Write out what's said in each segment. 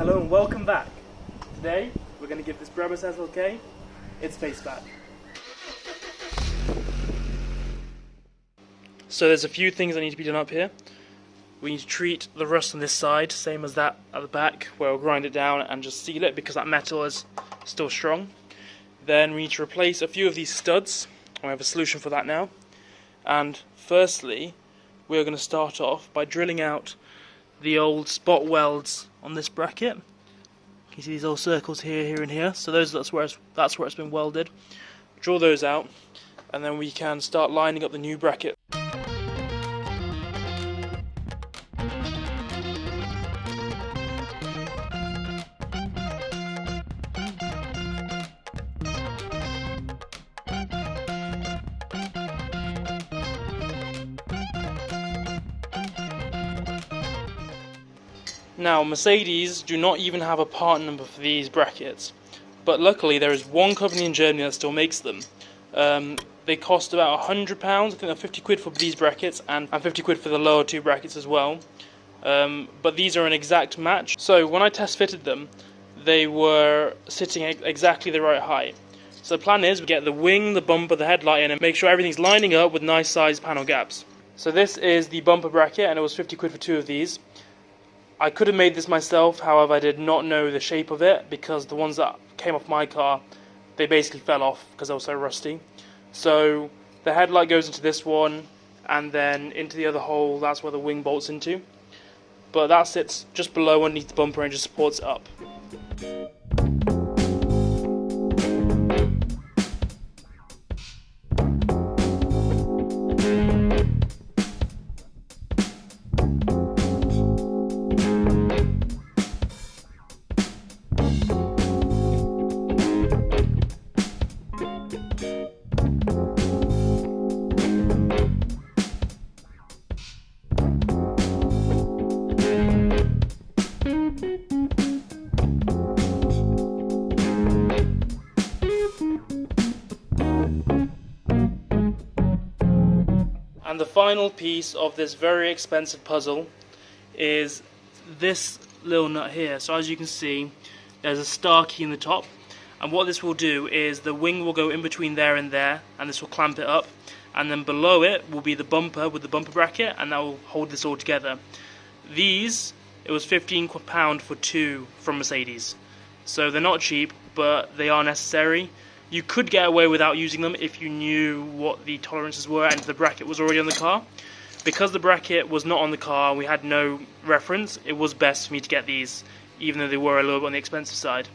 Hello and welcome back. Today we're going to give this BRABUS SLK its face back. So there's a few things that need to be done up here. We need to treat the rust on this side, same as that at the back, where we'll grind it down and just seal it because that metal is still strong. Then we need to replace a few of these studs. I have a solution for that now. And firstly, we're going to start off by drilling out the old spot welds on this bracket. You can see these old circles here, here and here. So that's where it's been welded. Draw those out, and then we can start lining up the new bracket. Now, Mercedes do not even have a part number for these brackets, but luckily there is one company in Germany that still makes them. They cost about £100, I think they're 50 quid for these brackets and 50 quid for the lower two brackets as well. But these are an exact match. So when I test fitted them, they were sitting at exactly the right height. So the plan is we get the wing, the bumper, the headlight in and make sure everything's lining up with nice sized panel gaps. So this is the bumper bracket and it was 50 quid for two of these. I could have made this myself, however I did not know the shape of it because the ones that came off my car, they basically fell off because they were so rusty. So the headlight goes into this one and then into the other hole, that's where the wing bolts into. But that sits just below underneath the bumper and just supports it up. And the final piece of this very expensive puzzle is this little nut here. So as you can see, there's a star key in the top, and what this will do is the wing will go in between there and there, and this will clamp it up, and then below it will be the bumper with the bumper bracket, and that will hold this all together. These, it was £15 for two from Mercedes, so they're not cheap, but they are necessary. You could get away without using them if you knew what the tolerances were and the bracket was already on the car. Because the bracket was not on the car and we had no reference, it was best for me to get these, even though they were a little bit on the expensive side.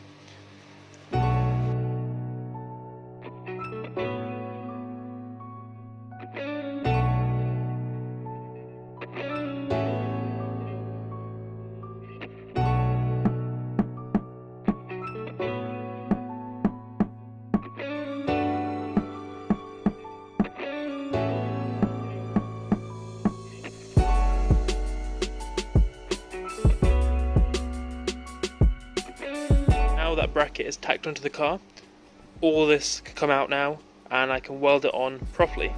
That bracket is tacked onto the car, all this can come out now and I can weld it on properly.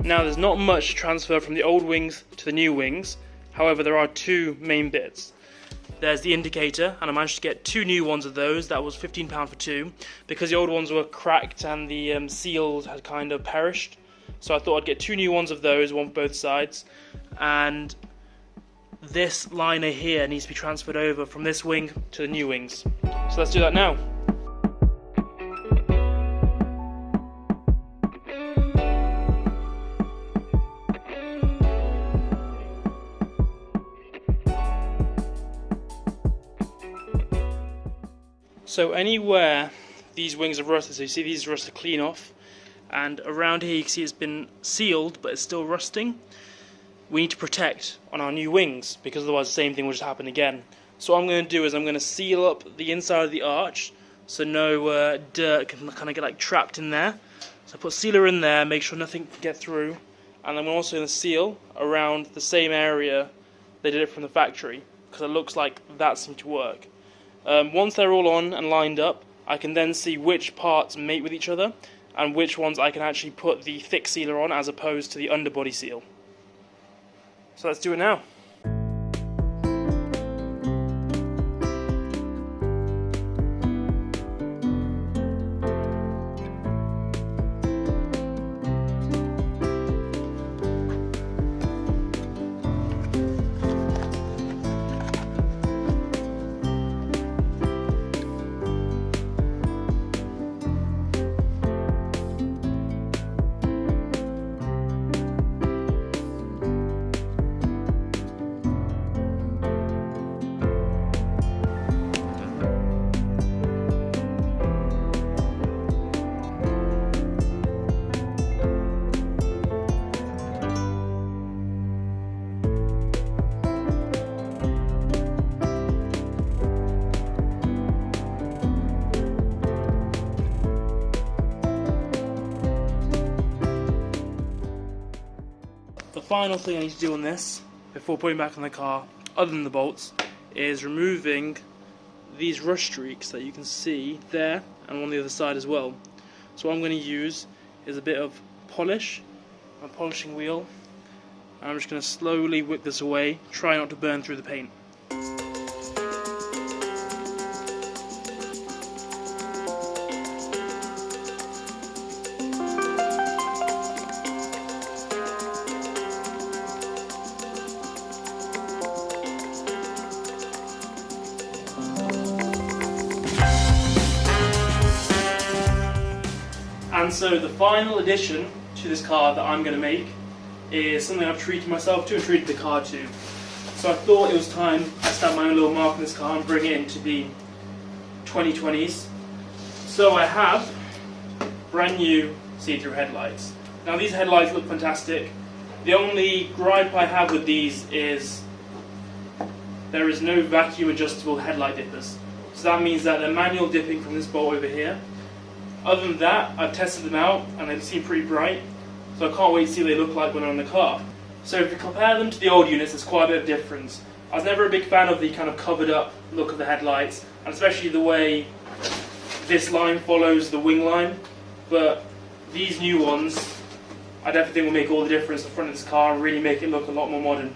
Now there's not much transfer from the old wings to the new wings, however there are two main bits. There's the indicator, and I managed to get two new ones of those. That was £15 for two, because the old ones were cracked and the seals had kind of perished. So I thought I'd get 2 new ones of those, one for both sides, and this liner here needs to be transferred over from this wing to the new wings. So let's do that now. So anywhere these wings are rusted, so you see these rusted clean off, and around here you can see it's been sealed but it's still rusting, we need to protect on our new wings, because otherwise the same thing will just happen again. So what I'm going to do is I'm going to seal up the inside of the arch so no dirt can kind of get like trapped in there. So I put sealer in there, make sure nothing can get through, and I'm also going to seal around the same area they did it from the factory, because it looks like that seemed to work. Once they're all on and lined up, I can then see which parts mate with each other and which ones I can actually put the thick sealer on as opposed to the underbody seal. So let's do it now. The final thing I need to do on this, before putting it back on the car, other than the bolts, is removing these rust streaks that you can see there and on the other side as well. So what I'm going to use is a bit of polish, a polishing wheel, and I'm just going to slowly whip this away, try not to burn through the paint. And so the final addition to this car that I'm going to make is something I've treated myself to and treated the car to. So I thought it was time I stamp my own little mark on this car and bring it into the 2020s. So I have brand new see-through headlights. Now these headlights look fantastic. The only gripe I have with these is there is no vacuum adjustable headlight dippers. So that means that they're manual dipping from this bolt over here. Other than that, I've tested them out and they seem pretty bright, so I can't wait to see what they look like when they're on the car. So if you compare them to the old units, there's quite a bit of difference. I was never a big fan of the kind of covered up look of the headlights, and especially the way this line follows the wing line, but these new ones I definitely think will make all the difference in the front of this car and really make it look a lot more modern.